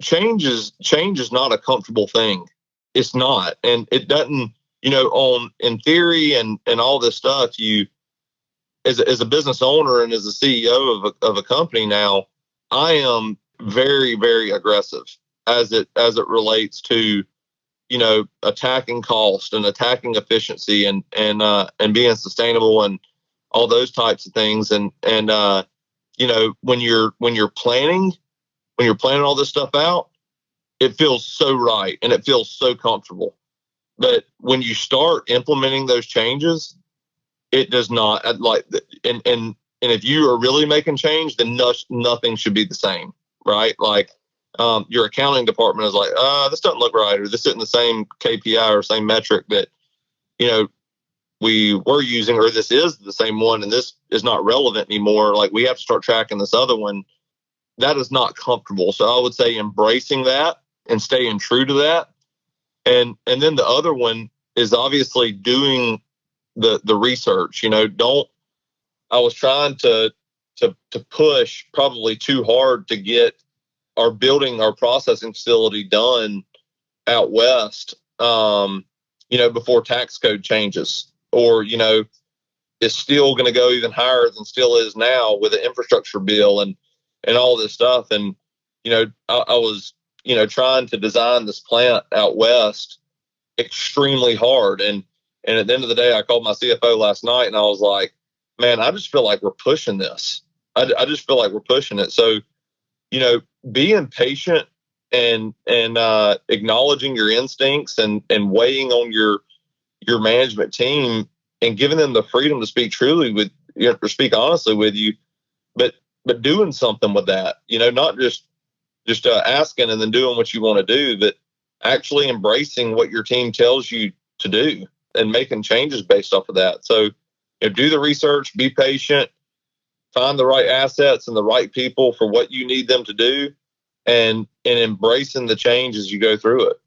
change is not a comfortable thing. It's not. And it doesn't, in theory and all this stuff, you, as a business owner and as a CEO of a company now, I am very, very aggressive. as it relates to, attacking cost and attacking efficiency and being sustainable and all those types of things. And when you're planning all this stuff out, it feels so right and it feels so comfortable. But when you start implementing those changes, it does not. And if you are really making change, then nothing should be the same, right? Like your accounting department is like, this doesn't look right, or this isn't the same KPI or same metric that we were using, or this is the same one and this is not relevant anymore. Like, we have to start tracking this other one. That is not comfortable. So I would say embracing that and staying true to that. And then the other one is obviously doing the research. I was trying to push probably too hard to get our processing facility done out west, before tax code changes, or, is still going to go even higher than still is now with the infrastructure bill and all this stuff. And, I was, trying to design this plant out west extremely hard. And at the end of the day, I called my CFO last night and I was like, man, I just feel like we're pushing this. I just feel like we're pushing it. So, being patient and acknowledging your instincts and weighing on your management team and giving them the freedom to speak truly or speak honestly with you, but doing something with that, not just asking and then doing what you want to do, but actually embracing what your team tells you to do and making changes based off of that. So, do the research, be patient, find the right assets and the right people for what you need them to do, and embracing the change as you go through it.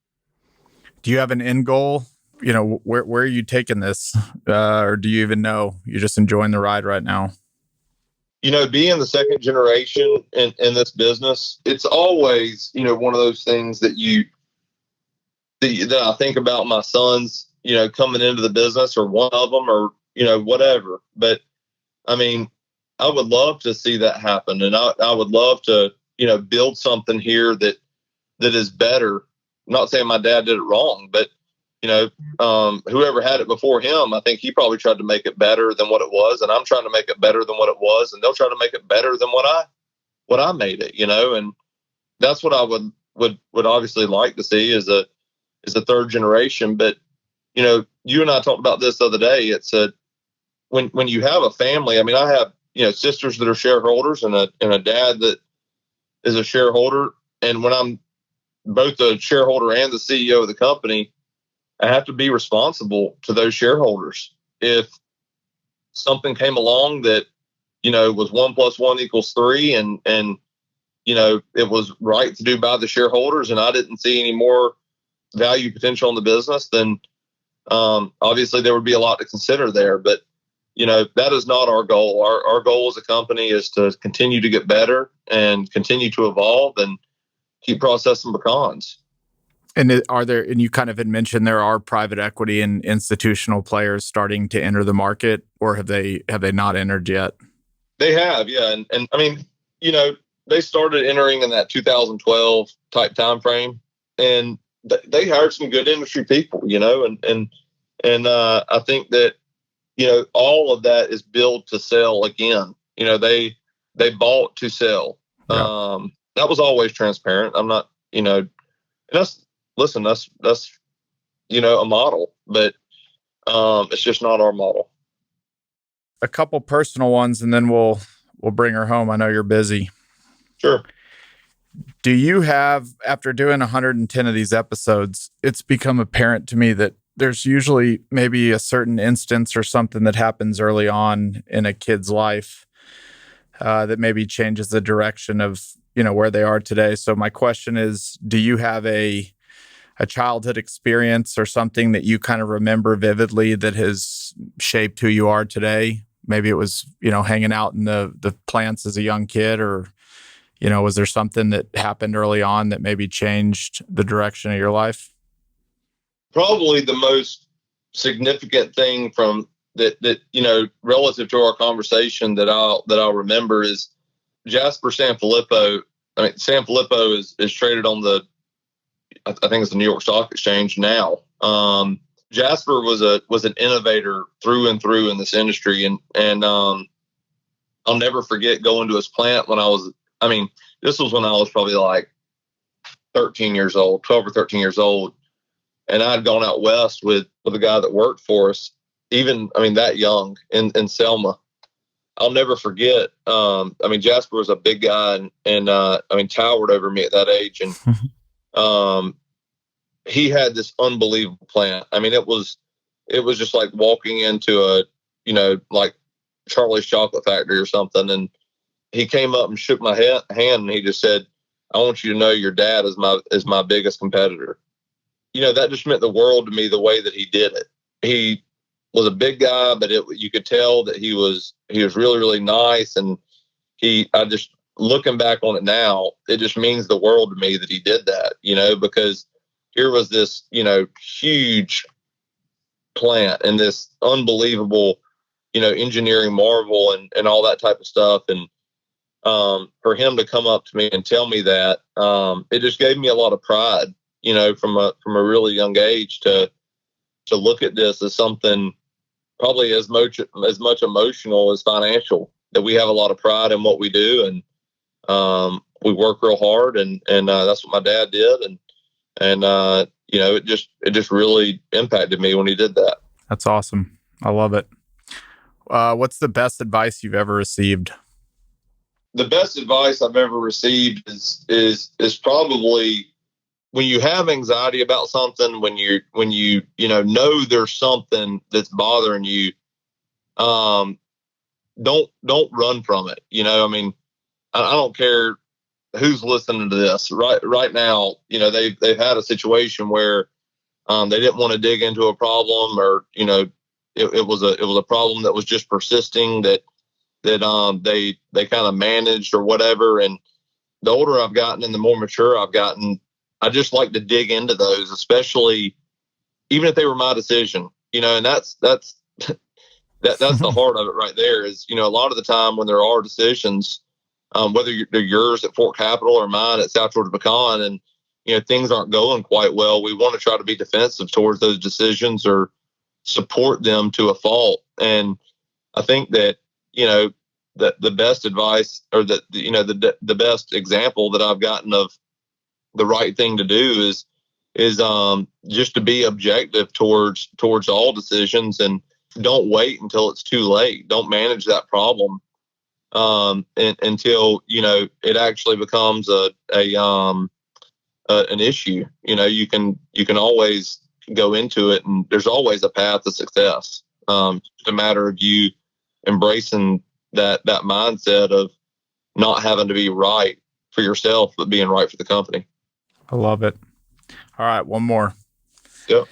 Do you have an end goal? Where are you taking this? Or do you even know? You're just enjoying the ride right now? Being the second generation in this business, it's always, one of those things that that I think about my sons, coming into the business, or one of them, or, whatever. But I mean, I would love to see that happen. And I would love to, build something here that is better. I'm not saying my dad did it wrong, but, whoever had it before him, I think he probably tried to make it better than what it was. And I'm trying to make it better than what it was. And they'll try to make it better than what I made it, and that's what I would obviously like to see is a third generation. But, you and I talked about this the other day. It's when you have a family, I mean, I have, sisters that are shareholders and a dad that is a shareholder. And when I'm both the shareholder and the CEO of the company, I have to be responsible to those shareholders. If something came along that, was 1 + 1 = 3 and it was right to do by the shareholders and I didn't see any more value potential in the business, then obviously there would be a lot to consider there. But, that is not our goal. Our goal as a company is to continue to get better and continue to evolve and keep processing pecans. And and you kind of had mentioned there are private equity and institutional players starting to enter the market, or have they not entered yet? They have, yeah. And I mean, they started entering in that 2012 type time frame, and they hired some good industry people, and I think that, all of that is built to sell again. They bought to sell. Yeah. That was always transparent. I'm not, and that's a model, but it's just not our model. A couple personal ones, and then we'll bring her home. I know you're busy. Sure. Do you have, after doing 110 of these episodes, it's become apparent to me that there's usually maybe a certain instance or something that happens early on in a kid's life that maybe changes the direction of, where they are today. So my question is, do you have a childhood experience or something that you kind of remember vividly that has shaped who you are today? Maybe it was, hanging out in the plants as a young kid, or, was there something that happened early on that maybe changed the direction of your life? Probably the most significant thing from that, relative to our conversation that I'll remember is Jasper Sanfilippo. I mean, Sanfilippo is traded on the I think it's the New York Stock Exchange now. Jasper was an innovator through and through in this industry, and I'll never forget going to his plant when this was when I was probably like 13 years old, 12 or 13 years old. And I'd gone out west with a guy that worked for us, that young in Selma. I'll never forget. Jasper was a big guy and towered over me at that age. And he had this unbelievable plant. It was just like walking into like Charlie's Chocolate Factory or something. And he came up and shook my hand and he just said, "I want you to know your dad is my biggest competitor." That just meant the world to me, the way that he did it. He was a big guy, but you could tell that he was really, really nice. And looking back on it now, it just means the world to me that he did that, because here was this, huge plant and this unbelievable, engineering marvel and all that type of stuff. And for him to come up to me and tell me that, it just gave me a lot of pride, from a really young age to look at this as something probably as much emotional as financial, that we have a lot of pride in what we do. And we work real hard and that's what my dad did. And it just really impacted me when he did that. That's awesome. I love it. What's the best advice you've ever received? The best advice I've ever received is probably when you have anxiety about something, when you know there's something that's bothering you, don't run from it. I don't care who's listening to this right now. They've had a situation where they didn't want to dig into a problem, or it was a problem that was just persisting that they kind of managed or whatever. And the older I've gotten and the more mature I've gotten, I just like to dig into those, especially even if they were my decision, and that's the heart of it right there is, a lot of the time when there are decisions, whether they're yours at Fort Capital or mine at South Georgia Pecan, and, things aren't going quite well, we want to try to be defensive towards those decisions or support them to a fault. And I think that, the best advice or the best example that I've gotten of the right thing to do is just to be objective towards all decisions, and don't wait until it's too late. Don't manage that problem until it actually becomes an issue. You can always go into it, and there's always a path to success. It's a matter of you embracing that mindset of not having to be right for yourself, but being right for the company. I love it. All right, one more. Yep.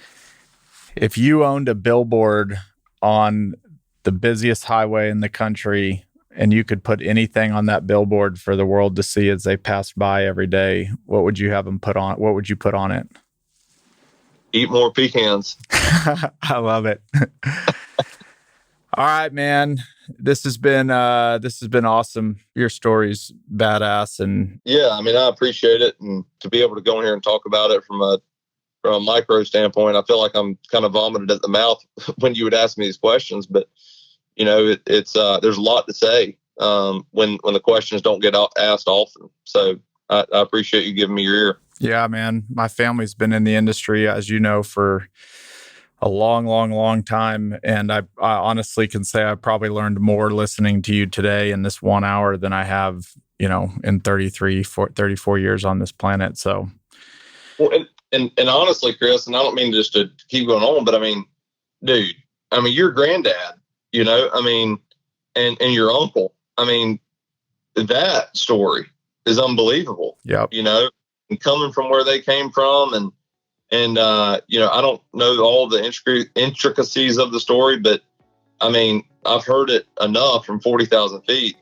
If you owned a billboard on the busiest highway in the country and you could put anything on that billboard for the world to see as they pass by every day, what would you have them put on? What would you put on it? Eat more pecans. I love it. All right, man. This has been awesome. Your story's badass, and yeah, I appreciate it, and to be able to go in here and talk about it from a micro standpoint, I feel like I'm kind of vomited at the mouth when you would ask me these questions. But it's there's a lot to say when the questions don't get asked often. So I appreciate you giving me your ear. Yeah, man. My family's been in the industry, as you know, for a long, long, long time. And I honestly can say I probably learned more listening to you today in this 1 hour than I have, in 34 years on this planet. So, well, and honestly, Chris, and I don't mean just to keep going on, but dude, your granddad, and your uncle, that story is unbelievable. Yep. And coming from where they came from, and I don't know all the intricacies of the story, but I've heard it enough from 40,000 feet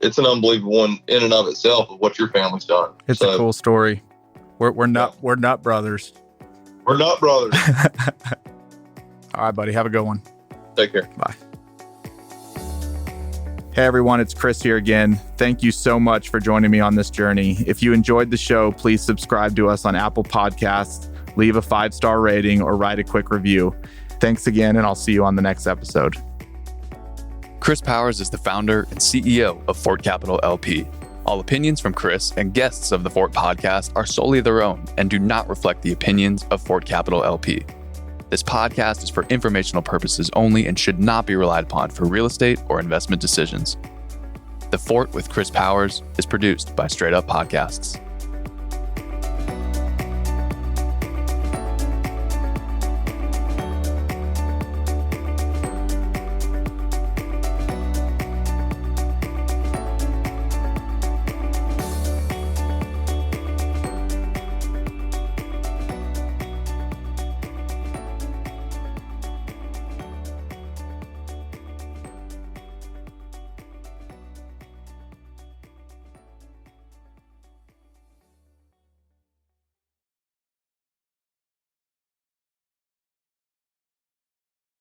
it's an unbelievable one in and of itself of what your family's done. It's a cool story. We're nut brothers. We're nut brothers. All right, buddy. Have a good one. Take care. Bye. Hey everyone, it's Chris here again. Thank you so much for joining me on this journey. If you enjoyed the show, please subscribe to us on Apple Podcasts, leave a 5-star rating, or write a quick review. Thanks again, and I'll see you on the next episode. Chris Powers is the founder and CEO of Fort Capital LP. All opinions from Chris and guests of the Fort Podcast are solely their own and do not reflect the opinions of Fort Capital LP. This podcast is for informational purposes only and should not be relied upon for real estate or investment decisions. The Fort with Chris Powers is produced by Straight Up Podcasts.